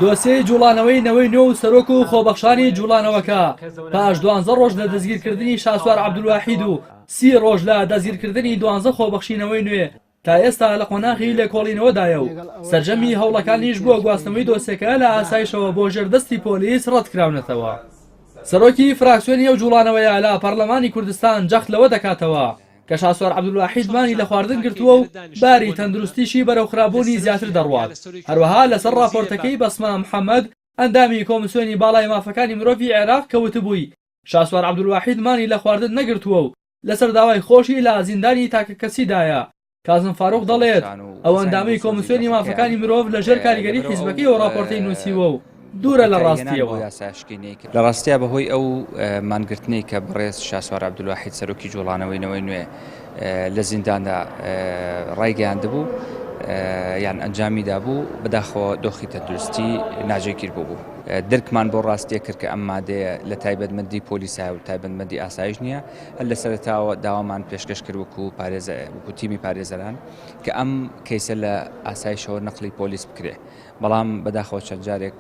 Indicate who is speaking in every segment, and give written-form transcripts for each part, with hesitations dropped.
Speaker 1: دۆسیەی جوڵانەوەی نەوەی نوێ و سەرۆک و خۆبەخشانی جوڵانەوەکە پاش 12 ڕۆژ لە دەستگیرکردنی شاسوار عەبدولواحید و 30 ڕۆژ لە دەستگیرکردنی 12 خۆبەخشینەوەی نوێ تا ئێستا لە قۆناغی لێکۆڵینەوەدایە و سەرجەمی هەوڵەکانیش بۆ گواستنەوەی دۆسیەکە لە ئاسایشەوە بۆ ژێردەستی پۆلیس ڕەتکراونەتەوە. سەرۆکی فراکسیۆنی ئەو جوڵانەوەیە لە پەرلەمانی کوردستان جەخت لەوە دەکاتەوە کە شاسوار عەبدولواحید مانی لە خواردن گرتووە و باری تەندروستیشی بەرەو خراپبوونی زیاتر دەڕوات. هەروەها لەسەر راپۆرتەکەی بەسما محەممەد ئەندامی کۆمسیۆنی باڵای مافەکانی مرۆڤی عێراق کەوتبووی شاسوار عەبدولواحید مانی لە خواردن نەگرتووە و لەسەر داوای خۆشی لە زیندانی تاکە کەسیدایە. کازم فاروق دەڵێت ئەو ئەندامەی کۆمسیۆنی مافەکانی مرۆڤ لەژێر کاریگەری حیزبەکەی و راپۆرتەی نووسیوە و دوورە لە ڕاستیەوە.
Speaker 2: لە ڕاستیە بەهۆی ئەو مانگرتنەی کە بەڕێز شاسوار عەبدولواحید سەرۆکی جوڵانەوەی نەوەی نوێ لە زینداندا ڕایگەیاندبوو یان ئەنجامی دابوو بەداخەوە دۆخی تەندروستی ناجێگیر بوو. درکمان بۆ ڕاستیە کرد کە ئەم مادەیە لە تایبەتمەندی پۆلیسای و تایبەتمەندی ئاسایش نییە، هەر لە سەرەتاوە داوامان پێشکەش کرد وەکو تیمی پارێزەران کە ئەم کەیسە لە ئاسایشەوە نەقلی پۆلیس بکرێ. بەڵام بەداخەوە چەند جارێک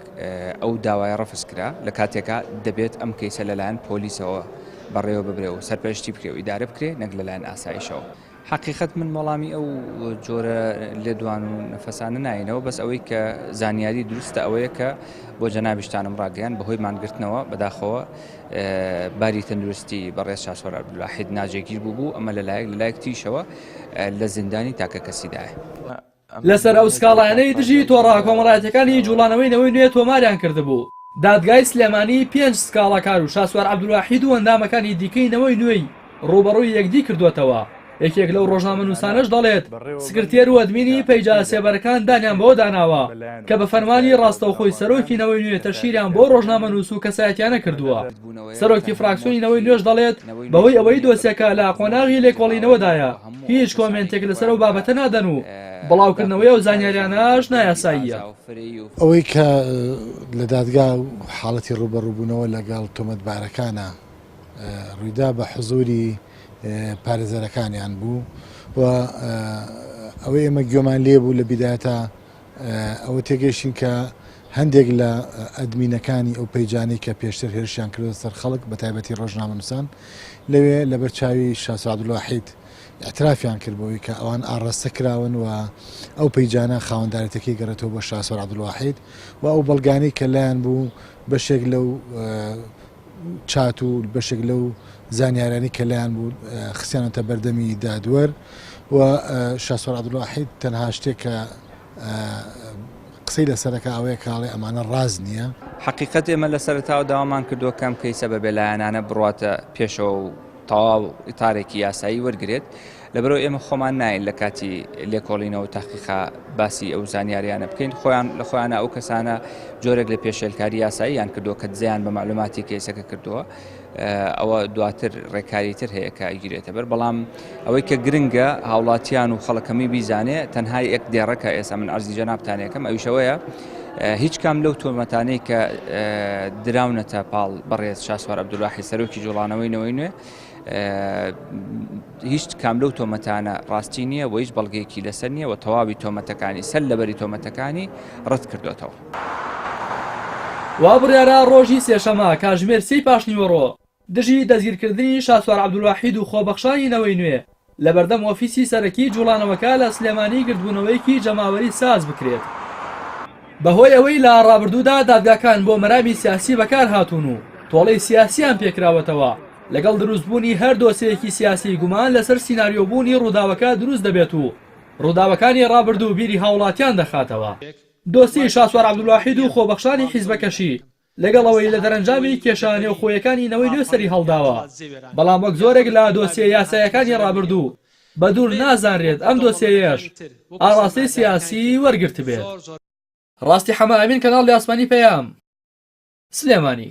Speaker 2: ئەو داوای ڕەفز کرا لە کاتێکا دەبێت ئەم کەیسە لەلایەن پۆلیسەوە بەڕێوە ببرێ و سەرپەرشتی بکرێ و ئیدارە بکرێ نەک لەلایەن ئاسایشەوە. حقیقت من وەڵامی ئەو جۆرە لێدوان و نەفەسانە ناینەوە، بەس ئەوەی کە زانیاری دروستە ئەوەیە کە بۆ جەنابیشتانم ڕاگەیان بەهۆی مانگرتنەوە بەداخەوە باری تەندروستی بەڕێز شاسوار عەبدولواحید ناجێگیر بوو ئەمە لەلایەک تیشەوە لە زیندانی تاکە کەسیدایە.
Speaker 1: لەسەر ئەو سکاڵایانەی دژی تۆڕا کۆمەڵایەتەکانی جوڵانەوەی نەوەی نوێ تۆماریان کردبوو. دادگای سلێمانی 5 سکاڵاکار و شاسوار عەبدولواحید و ئەندامەکانی دیکەی نەوەی نوێی ڕوبەڕووی یەکدی کردوێتەوە. یەکێک لەو ڕۆژنامەنووسانەش دەڵێت سکرتێر و ئەدمینی پەیجا سێبەرەکان دانیان بەوە داناوە کە بە فەرمانی ڕاستەوخۆی سەرۆکی نەوەی نوێ تەشیریان بۆ ڕۆژنامەنووس و کەسایەتیانە کردووە. سەرۆکی فراکسیۆنی نەوەی نوێش دەڵێت بەهۆی ئەوەی دۆسیەکە لە قۆناغی لێکۆڵینەوەدایە هیچ کۆمنتێک لەسەر ئەو بابەتە نادەن و بڵاوکردنەوەی ئەو زانیاریانەش نایاساییە.
Speaker 3: ئەوەی کە لە دادگا و حاڵەتی ڕوبەڕووبوونەوە لەگەڵ تۆمەتبارەکانە ڕوویدا بە حزوری پارێزەرەکانیان بوو و ئەوەی ئێمە گوێمان لێ بوو لە بیدایەتە ئەوە تێگەیشتین کە هەندێک لە ئەدمینەکانی ئەو پەیجانەی کە پێشتر هێرشیان کردوە سەر خەڵک بە تایبەتی ڕۆژنامەنووسان لەوێ لە بەرچاوی شاسوار عەبدولواحید اعترافیان کردبەوەی کە ئەوان ئاڕاستە کراون و ئەو پەیجانە خاوەندارەتەکەی گەڕێتەوە بۆ شاسوار عەبدولواحید و ئەو بەڵگانەی کە لایەن بوو بەشێک لەو چات و بەشێک لەو زانیارانی کە لایەن بوو خسیانەتە بەردەمی دادوەر و شاسوار عەبدولواحید تەنها شتێک کە قسەی لەسەرەکە ئەوەیە کاڵێ ئەمانە ڕاز نییە.
Speaker 2: حقیقت ئێمە لە سەرەتاوە داوامان کردووە کەم کەیسە بە بێلایەنانە بڕاتە پێشەوە و تەواو ئیتارێکی یاسایی وەرگێت لەبەرەوە ئێمە خۆمان ناین لە کاتی لێکۆڵینەوە تاقیقا باسی ئەو زانیاریانە بکەین خۆیان لە خۆیانە ئەو کەسانە جۆرێک لە پێشێلکاری یاساییان کردووە کە دزیان بە معلوماتی کەیسەکە کردووە ئەوە دواتر ڕێکاری تر هەیە کە ئەگیرێتە بەر بەڵام ئەوەی کە گرنگە هاوڵاتیان و خەڵکەمی بیزانێ تەنها یەک دێڕەکە ئێستا من ئەرزی جەنابتانەکەم ئەویشەوەیە هیچ کام لەو تۆمەتانەی کە دراونەتە پاڵ بەڕێز شاسوار عەبدولواحید سەرۆکی جوڵانەوەی نەوەی نوێ هیچ کام لەو تۆمەتانە ڕاستی نییە و هیچ بەڵگەیەکی لەسەر نییە و تەواوی تۆمەتەکانی سەر لەبەری تۆمەتەکانی ڕەت کردوێتەوە.
Speaker 1: وا بڕیارە ڕۆژی سێشەمە کاتژمێر 3 پاشنیوەڕۆ دژی دەستگیرکردنی شاسوار عەبدولواحید و خۆبەخشانی نەوەی نوێ لە بەردەم ئۆفیسی سەرەکی جوڵانەوەکە لە سلێمانی گردبوونەوەیەکی جەماوەری ساز بکرێت. بەهۆی ئەوەی لە ڕابردوودا دادگاکان بۆ مەرامی سیاسی بەکار هاتوون و تۆڵەی سیاسیان پێکراوەتەوە لەگەڵ دروستبوونی هەر دۆسەیەکی سیاسی گومان لەسەر سیناریۆبوونی ڕووداوەکە دروست دەبێت و ڕووداوەکانی ڕابردوو بیری هاوڵاتیان دەخاتەوە. دۆسی شاسوار عەبدولواحید و خۆبەخشانی حیزبەکەشی لەگەڵ ئەوەی لە دەرەنجامی کێشانێ و خۆیەکانی نەوەی نوێ سەری هەڵداوە بەڵام وەک زۆرێک لە دۆسیە یاسایەکانی ڕابردوو بە دوور نازانرێت ئەم دۆسیەیەش ئاڕاستەی سیاسی وەرگرت بێت. ڕاستی حەمە ئەمین کەناڵی ئاسمانی پەیام سلێمانی.